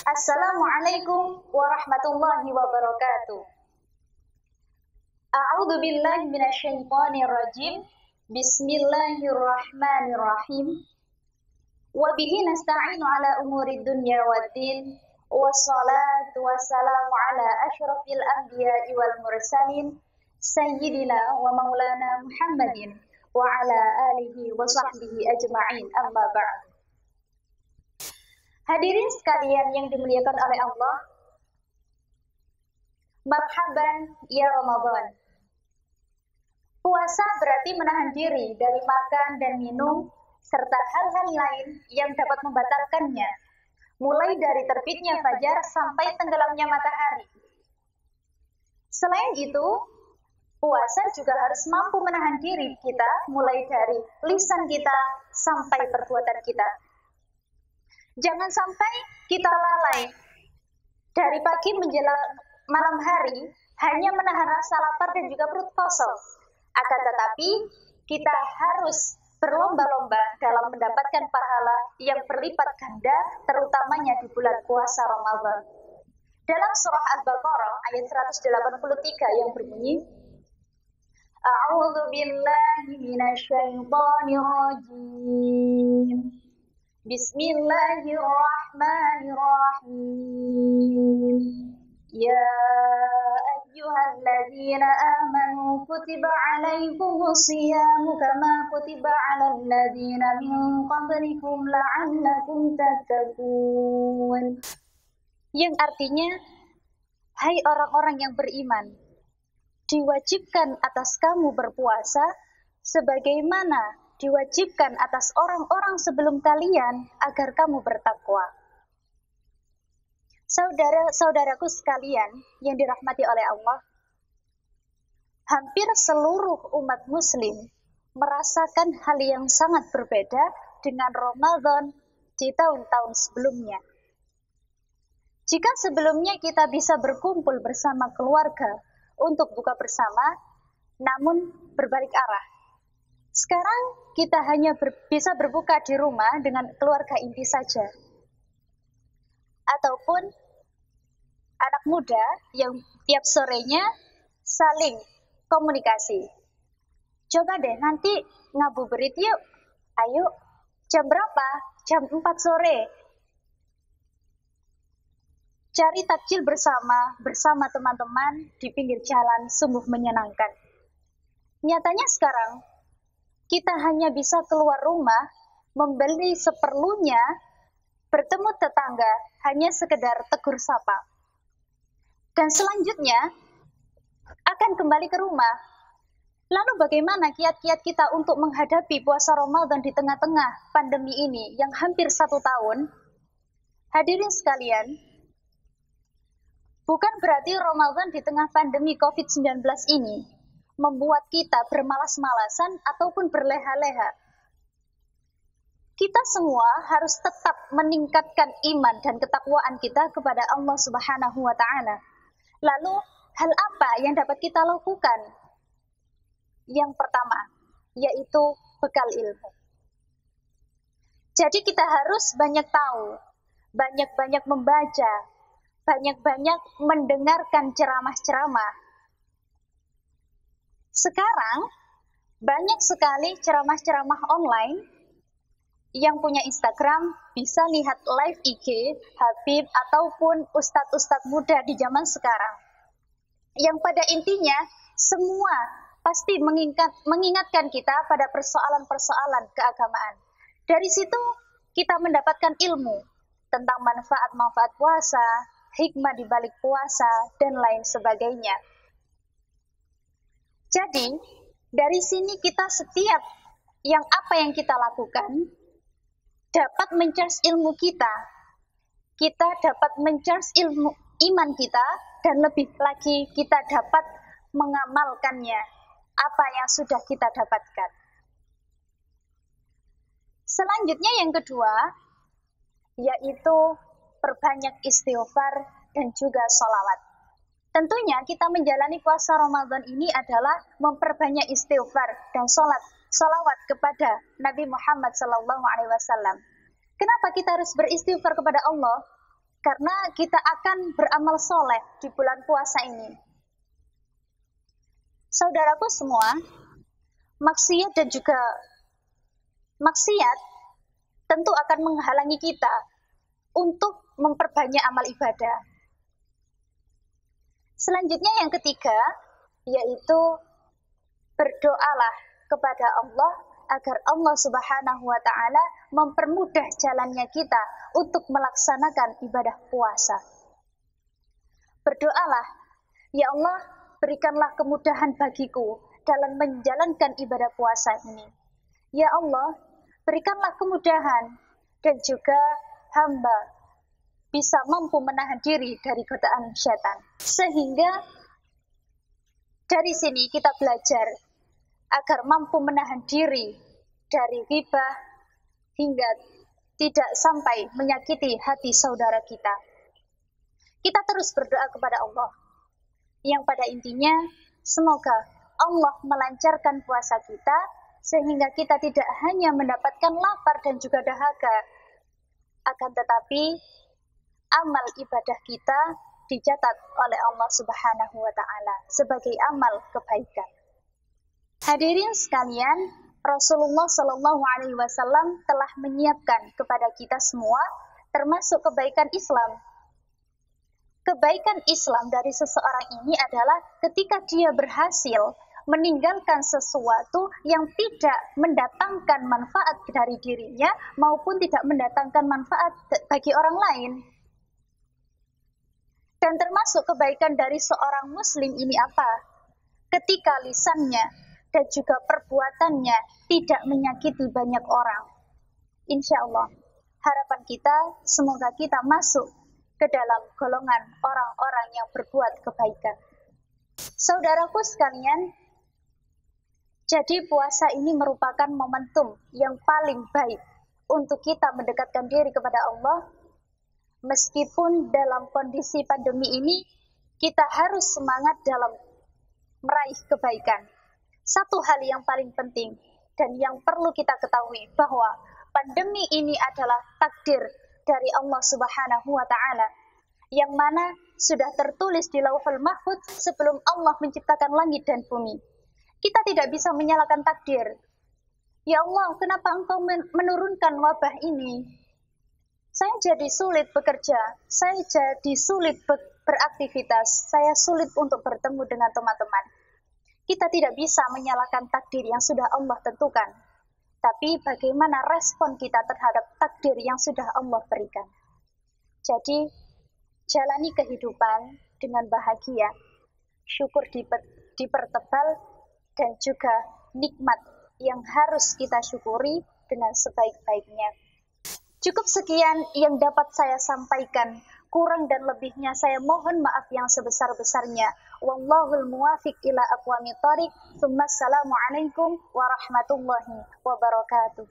Assalamualaikum warahmatullahi wabarakatuh. A'udzu billahi minasyaitonir rajim. Bismillahirrahmanirrahim. Wa bihi nasta'inu ala umurid dunya waddin. Wassalatu wassalamu ala asyrafil anbiya'i wal mursalin sayyidina wa maulana Muhammadin wa ala alihi wa sahbihi ajma'in, amma ba'd. Hadirin sekalian yang dimuliakan oleh Allah, marhaban ya Ramadan. Puasa berarti menahan diri dari makan dan minum serta hal-hal lain yang dapat membatalkannya, mulai dari terbitnya fajar sampai tenggelamnya matahari. Selain itu, puasa juga harus mampu menahan diri kita mulai dari lisan kita sampai perbuatan kita. Jangan sampai kita lalai dari pagi menjelang malam hari hanya menahan rasa lapar dan juga perut kosong. Akan tetapi kita harus berlomba-lomba dalam mendapatkan pahala yang berlipat ganda, terutamanya di bulan puasa Ramadan. Dalam surah Al-Baqarah ayat 183 yang berbunyi, A'udzu billahi minasyaitonir rajim. Bismillahirrahmanirrahim. Ya ayyuhalladzina amanu kutiba alaikumus siyamu kama kutiba alal ladzina min qablikum la'allakum tattaqun. Yang artinya, hai orang-orang yang beriman, diwajibkan atas kamu berpuasa sebagaimana diwajibkan atas orang-orang sebelum kalian agar kamu bertakwa. Saudara-saudaraku sekalian yang dirahmati oleh Allah, hampir seluruh umat muslim merasakan hal yang sangat berbeda dengan Ramadan di tahun-tahun sebelumnya. Jika sebelumnya kita bisa berkumpul bersama keluarga untuk buka bersama, namun berbalik arah. Sekarang kita hanya bisa berbuka di rumah dengan keluarga inti saja. Ataupun anak muda yang tiap sorenya saling komunikasi. Coba deh nanti ngabuburit yuk. Ayo, jam berapa? Jam 4 sore. Cari takjil bersama teman-teman di pinggir jalan, sungguh menyenangkan. Nyatanya sekarang kita hanya bisa keluar rumah, membeli seperlunya, bertemu tetangga, hanya sekedar tegur sapa. Dan selanjutnya, akan kembali ke rumah. Lalu bagaimana kiat-kiat kita untuk menghadapi puasa Ramadan di tengah-tengah pandemi ini yang hampir 1 tahun? Hadirin sekalian, bukan berarti Ramadan di tengah pandemi COVID-19 ini membuat kita bermalas-malasan ataupun berleha-leha. Kita semua harus tetap meningkatkan iman dan ketakwaan kita kepada Allah Subhanahu wa Ta'ala. Lalu, hal apa yang dapat kita lakukan? Yang pertama, yaitu bekal ilmu. Jadi kita harus banyak tahu, banyak-banyak membaca, banyak-banyak mendengarkan ceramah-ceramah. Sekarang, banyak sekali ceramah-ceramah online yang punya Instagram, bisa lihat live IG, Habib, ataupun ustadz-ustadz muda di zaman sekarang. Yang pada intinya, semua pasti mengingatkan kita pada persoalan-persoalan keagamaan. Dari situ, kita mendapatkan ilmu tentang manfaat-manfaat puasa, hikmah di balik puasa, dan lain sebagainya. Jadi, dari sini kita setiap apa yang kita lakukan dapat men-charge ilmu kita. Kita dapat men-charge ilmu iman kita dan lebih lagi kita dapat mengamalkannya apa yang sudah kita dapatkan. Selanjutnya yang kedua, yaitu perbanyak istighfar dan juga sholawat. Tentunya kita menjalani puasa Ramadan ini adalah memperbanyak istighfar dan sholat salawat kepada Nabi Muhammad SAW. Kenapa kita harus beristighfar kepada Allah? Karena kita akan beramal soleh di bulan puasa ini. Saudaraku semua, maksiat dan juga maksiat tentu akan menghalangi kita untuk memperbanyak amal ibadah. Selanjutnya yang ketiga, yaitu berdoalah kepada Allah agar Allah Subhanahu wa Ta'ala mempermudah jalannya kita untuk melaksanakan ibadah puasa. Berdoalah, ya Allah, berikanlah kemudahan bagiku dalam menjalankan ibadah puasa ini. Ya Allah, berikanlah kemudahan dan juga hamba bisa mampu menahan diri dari godaan syaitan. Sehingga dari sini kita belajar agar mampu menahan diri dari ghibah hingga tidak sampai menyakiti hati saudara kita. Kita terus berdoa kepada Allah, yang pada intinya semoga Allah melancarkan puasa kita sehingga kita tidak hanya mendapatkan lapar dan juga dahaga, akan tetapi amal ibadah kita dicatat oleh Allah Subhanahu wa Ta'ala sebagai amal kebaikan. Hadirin sekalian, Rasulullah Shallallahu Alaihi Wasallam telah menyiapkan kepada kita semua, termasuk kebaikan Islam. Kebaikan Islam dari seseorang ini adalah ketika dia berhasil meninggalkan sesuatu yang tidak mendatangkan manfaat dari dirinya maupun tidak mendatangkan manfaat bagi orang lain. Dan termasuk kebaikan dari seorang muslim ini apa? Ketika lisannya dan juga perbuatannya tidak menyakiti banyak orang. Insya Allah, harapan kita semoga kita masuk ke dalam golongan orang-orang yang berbuat kebaikan. Saudaraku sekalian, jadi puasa ini merupakan momentum yang paling baik untuk kita mendekatkan diri kepada Allah. Meskipun dalam kondisi pandemi ini, kita harus semangat dalam meraih kebaikan. Satu hal yang paling penting dan yang perlu kita ketahui bahwa pandemi ini adalah takdir dari Allah Subhanahu wa Ta'ala, yang mana sudah tertulis di Lauhul Mahfuz sebelum Allah menciptakan langit dan bumi. Kita tidak bisa menyalahkan takdir. Ya Allah, kenapa Engkau menurunkan wabah ini? Saya jadi sulit bekerja, saya jadi sulit beraktivitas, saya sulit untuk bertemu dengan teman-teman. Kita tidak bisa menyalahkan takdir yang sudah Allah tentukan. Tapi bagaimana respon kita terhadap takdir yang sudah Allah berikan? Jadi, jalani kehidupan dengan bahagia, syukur dipertebal, dan juga nikmat yang harus kita syukuri dengan sebaik-baiknya. Cukup sekian yang dapat saya sampaikan. Kurang dan lebihnya saya mohon maaf yang sebesar-besarnya. Wallahul muwafiq ila aqwamit thoriq. Assalamualaikum warahmatullahi wabarakatuh.